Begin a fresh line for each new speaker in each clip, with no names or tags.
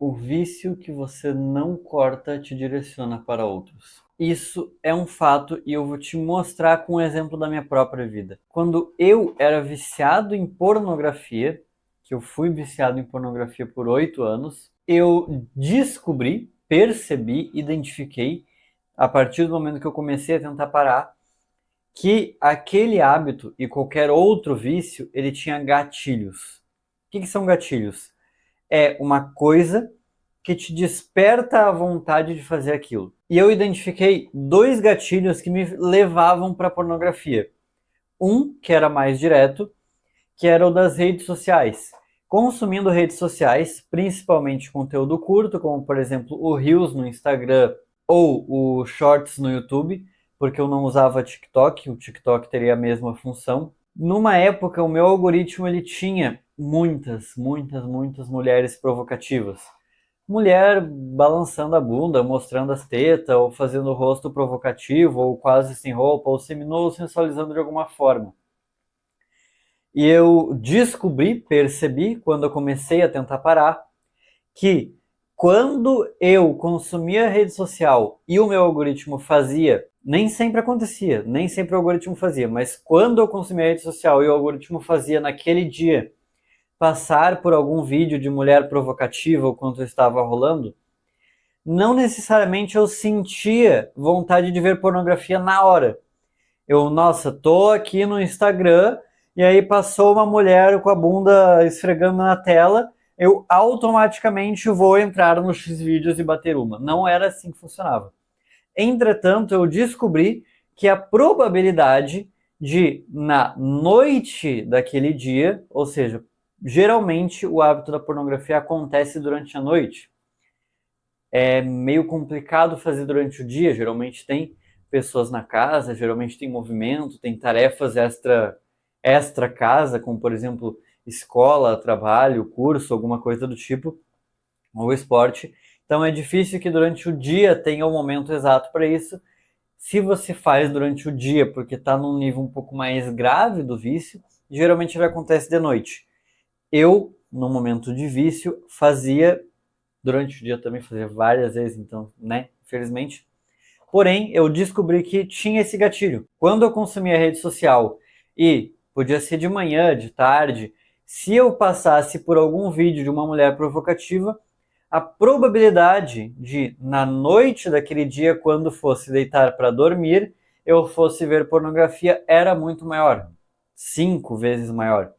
O vício que você não corta te direciona para outros. Isso é um fato e eu vou te mostrar com um exemplo da minha própria vida. Quando eu era viciado em pornografia, que eu fui viciado em pornografia por 8 anos, eu descobri, percebi, identifiquei, a partir do momento que eu comecei a tentar parar, que aquele hábito e qualquer outro vício, ele tinha gatilhos. O que são gatilhos? É uma coisa que te desperta a vontade de fazer aquilo. E eu identifiquei dois gatilhos que me levavam para a pornografia. Um, que era mais direto, que era o das redes sociais. Consumindo redes sociais, principalmente conteúdo curto, como por exemplo o Reels no Instagram ou o Shorts no YouTube, porque eu não usava TikTok, o TikTok teria a mesma função. Numa época, o meu algoritmo ele tinha muitas mulheres provocativas. Mulher balançando a bunda, mostrando as tetas, ou fazendo o rosto provocativo, ou quase sem roupa, ou seminua, ou sensualizando de alguma forma. E eu descobri, percebi, quando eu comecei a tentar parar, que quando eu consumia a rede social e o meu algoritmo fazia, nem sempre acontecia, nem sempre o algoritmo fazia, mas quando eu consumia a rede social e o algoritmo fazia naquele dia passar por algum vídeo de mulher provocativa ou quando eu estava rolando, não necessariamente eu sentia vontade de ver pornografia na hora. Nossa, tô aqui no Instagram e aí passou uma mulher com a bunda esfregando na tela, eu automaticamente vou entrar nos Xvideos e bater uma. Não era assim que funcionava. Entretanto, eu descobri que a probabilidade de, na noite daquele dia, ou seja, geralmente o hábito da pornografia acontece durante a noite. É meio complicado fazer durante o dia, geralmente tem pessoas na casa, geralmente tem movimento, tem tarefas extra casa, como por exemplo escola, trabalho, curso, alguma coisa do tipo, ou esporte. Então é difícil que durante o dia tenha o momento exato para isso. Se você faz durante o dia porque está num nível um pouco mais grave do vício, geralmente ele acontece de noite. Eu, no momento de vício, fazia durante o dia também, fazia várias vezes, então, né, infelizmente. Porém, eu descobri que tinha esse gatilho. Quando eu consumia a rede social e podia ser de manhã, de tarde, se eu passasse por algum vídeo de uma mulher provocativa, a probabilidade de, na noite daquele dia, quando fosse deitar para dormir, eu fosse ver pornografia era muito maior. 5 vezes maior.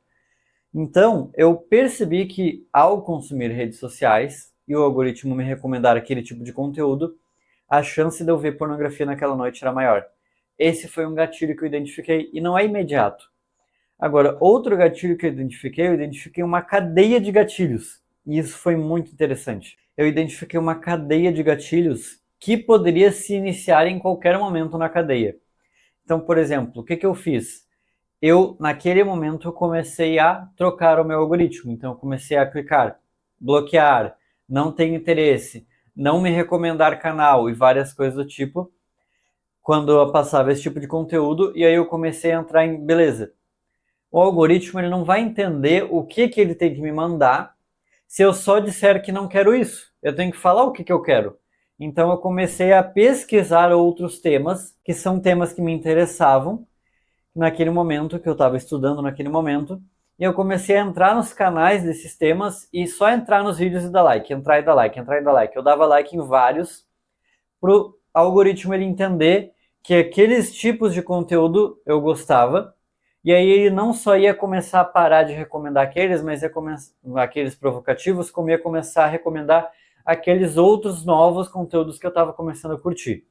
Então, eu percebi que ao consumir redes sociais e o algoritmo me recomendar aquele tipo de conteúdo, a chance de eu ver pornografia naquela noite era maior. Esse foi um gatilho que eu identifiquei e não é imediato. Agora, outro gatilho que eu identifiquei uma cadeia de gatilhos. E isso foi muito interessante. Eu identifiquei uma cadeia de gatilhos que poderia se iniciar em qualquer momento na cadeia. Então, por exemplo, o que eu fiz? Naquele momento, eu comecei a trocar o meu algoritmo. Então, eu comecei a clicar, bloquear, não tenho interesse, não me recomendar canal e várias coisas do tipo, quando eu passava esse tipo de conteúdo. E aí eu comecei a entrar em, beleza, o algoritmo ele não vai entender o que ele tem que me mandar se eu só disser que não quero isso. Eu tenho que falar o que eu quero. Então, eu comecei a pesquisar outros temas, que são temas que me interessavam, naquele momento, que eu estava estudando naquele momento, e eu comecei a entrar nos canais desses temas e só entrar nos vídeos e dar like, entrar e dar like, entrar e dar like. Eu dava like em vários, pro algoritmo ele entender que aqueles tipos de conteúdo eu gostava, e aí ele não só ia começar a parar de recomendar aqueles, mas ia aqueles provocativos, como ia começar a recomendar aqueles outros novos conteúdos que eu estava começando a curtir.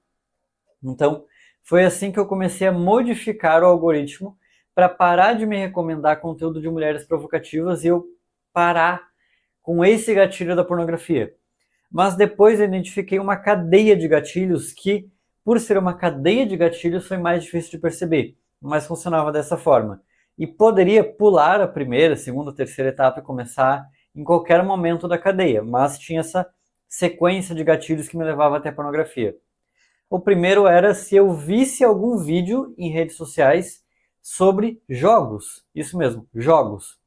Então, foi assim que eu comecei a modificar o algoritmo para parar de me recomendar conteúdo de mulheres provocativas e eu parar com esse gatilho da pornografia. Mas depois eu identifiquei uma cadeia de gatilhos que, por ser uma cadeia de gatilhos, foi mais difícil de perceber, mas funcionava dessa forma. E poderia pular a primeira, segunda, terceira etapa e começar em qualquer momento da cadeia, mas tinha essa sequência de gatilhos que me levava até a pornografia. O primeiro era se eu visse algum vídeo em redes sociais sobre jogos. Isso mesmo, jogos.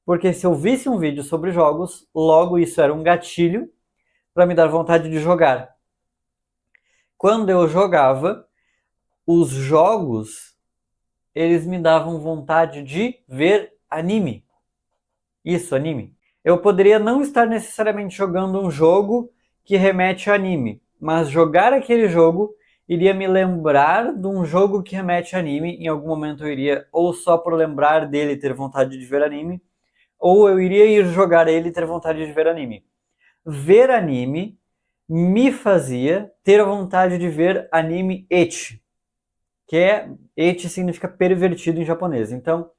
Porque se eu visse um vídeo sobre jogos, logo isso era um gatilho para me dar vontade de jogar. Quando eu jogava, os jogos, eles me davam vontade de ver anime. Isso, anime. Eu poderia não estar necessariamente jogando um jogo que remete a anime, mas jogar aquele jogo iria me lembrar de um jogo que remete a anime. Em algum momento eu iria, ou só por lembrar dele, ter vontade de ver anime, ou eu iria ir jogar ele e ter vontade de ver anime. Ver anime me fazia ter vontade de ver anime ecchi, que é, ecchi significa pervertido em japonês. Então,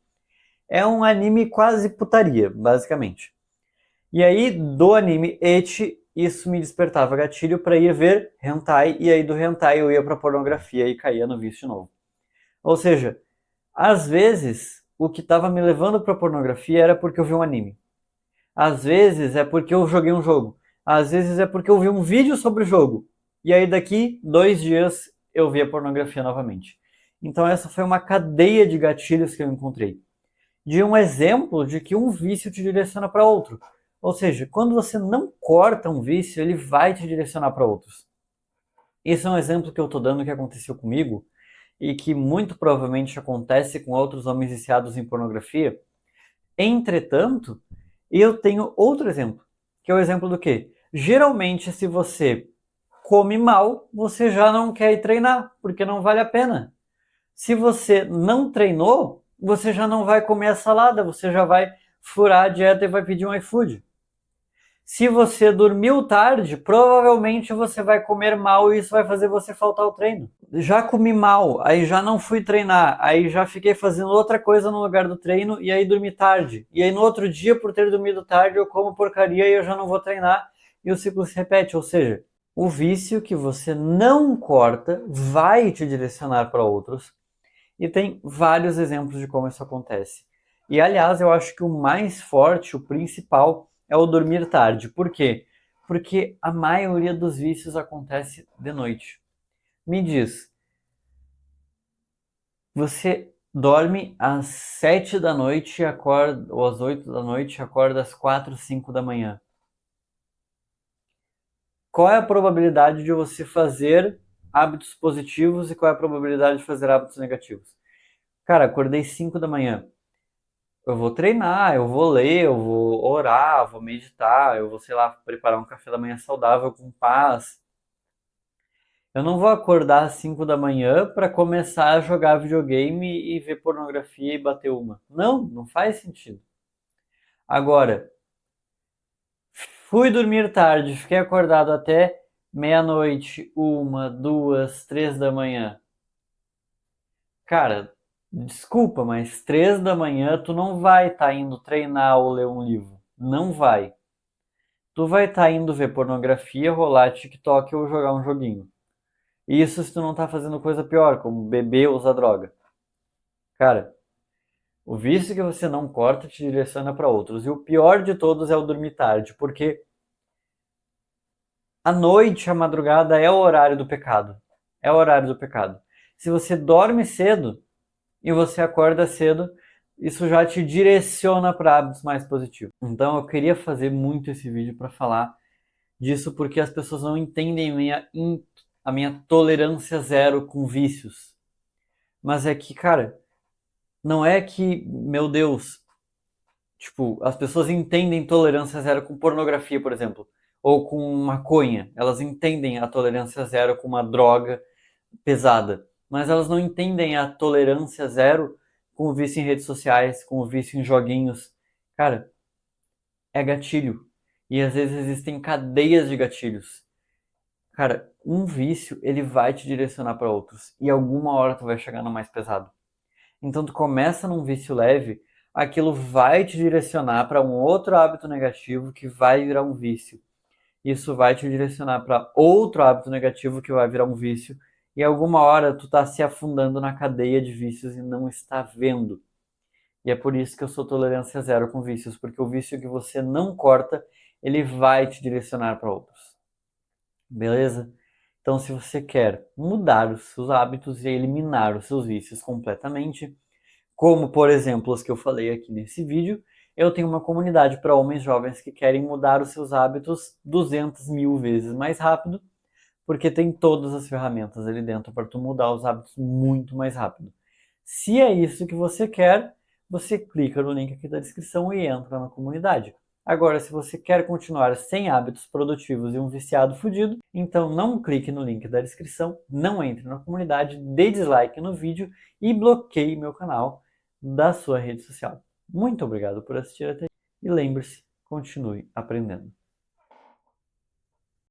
é um anime quase putaria, basicamente. E aí, do anime ecchi, isso me despertava gatilho para ir ver hentai, e aí do hentai eu ia para pornografia e caía no vício de novo. Ou seja, às vezes, o que estava me levando para pornografia era porque eu vi um anime. Às vezes é porque eu joguei um jogo. Às vezes é porque eu vi um vídeo sobre o jogo. E aí daqui 2 dias eu vi a pornografia novamente. Então essa foi uma cadeia de gatilhos que eu encontrei. De um exemplo de que um vício te direciona para outro. Ou seja, quando você não corta um vício, ele vai te direcionar para outros. Esse é um exemplo que eu estou dando que aconteceu comigo e que muito provavelmente acontece com outros homens viciados em pornografia. Entretanto, eu tenho outro exemplo, que é o exemplo do quê? Geralmente, se você come mal, você já não quer ir treinar, porque não vale a pena. Se você não treinou, você já não vai comer a salada, você já vai furar a dieta e vai pedir um iFood. Se você dormiu tarde, provavelmente você vai comer mal e isso vai fazer você faltar ao treino. Já comi mal, aí já não fui treinar, aí já fiquei fazendo outra coisa no lugar do treino e aí dormi tarde. E aí no outro dia, por ter dormido tarde, eu como porcaria e eu já não vou treinar e o ciclo se repete. Ou seja, o vício que você não corta vai te direcionar para outros. E tem vários exemplos de como isso acontece. E aliás, eu acho que o mais forte, o principal, é o dormir tarde. Por quê? Porque a maioria dos vícios acontece de noite. Me diz, você dorme às 7 da noite e acorda, ou às 8 da noite e acorda às 4, 5 da manhã. Qual é a probabilidade de você fazer hábitos positivos e qual é a probabilidade de fazer hábitos negativos? Cara, acordei 5 da manhã. Eu vou treinar, eu vou ler, eu vou orar, vou meditar, eu vou, sei lá, preparar um café da manhã saudável com paz. Eu não vou acordar às 5 da manhã para começar a jogar videogame e ver pornografia e bater uma. Não, não faz sentido. Agora, fui dormir tarde, fiquei acordado até meia-noite, 1, 2, 3 da manhã. Cara, desculpa, mas 3 da manhã tu não vai estar indo treinar ou ler um livro. Não vai. Tu vai estar indo ver pornografia, rolar TikTok ou jogar um joguinho. Isso se tu não tá fazendo coisa pior, como beber ou usar droga. Cara, o vício que você não corta te direciona para outros. E o pior de todos é o dormir tarde, porque a noite, a madrugada é o horário do pecado. É o horário do pecado. Se você dorme cedo e você acorda cedo, isso já te direciona para hábitos mais positivos. Então eu queria fazer muito esse vídeo para falar disso porque as pessoas não entendem a minha tolerância zero com vícios. Mas é que, cara, não é que, meu Deus, tipo, as pessoas entendem tolerância zero com pornografia, por exemplo, ou com maconha. Elas entendem a tolerância zero com uma droga pesada, mas elas não entendem a tolerância zero com o vício em redes sociais, com o vício em joguinhos. Cara, é gatilho. E às vezes existem cadeias de gatilhos. Cara, um vício, ele vai te direcionar para outros. E alguma hora tu vai chegar no mais pesado. Então tu começa num vício leve, aquilo vai te direcionar para um outro hábito negativo que vai virar um vício. Isso vai te direcionar para outro hábito negativo que vai virar um vício. E alguma hora tu tá se afundando na cadeia de vícios e não está vendo. E é por isso que eu sou tolerância zero com vícios, porque o vício que você não corta, ele vai te direcionar para outros. Beleza? Então, se você quer mudar os seus hábitos e eliminar os seus vícios completamente, como por exemplo os que eu falei aqui nesse vídeo, eu tenho uma comunidade para homens jovens que querem mudar os seus hábitos 200 mil vezes mais rápido, porque tem todas as ferramentas ali dentro para tu mudar os hábitos muito mais rápido. Se é isso que você quer, você clica no link aqui da descrição e entra na comunidade. Agora, se você quer continuar sem hábitos produtivos e um viciado fudido, então não clique no link da descrição, não entre na comunidade, dê dislike no vídeo e bloqueie meu canal da sua rede social. Muito obrigado por assistir até aqui e lembre-se, continue aprendendo.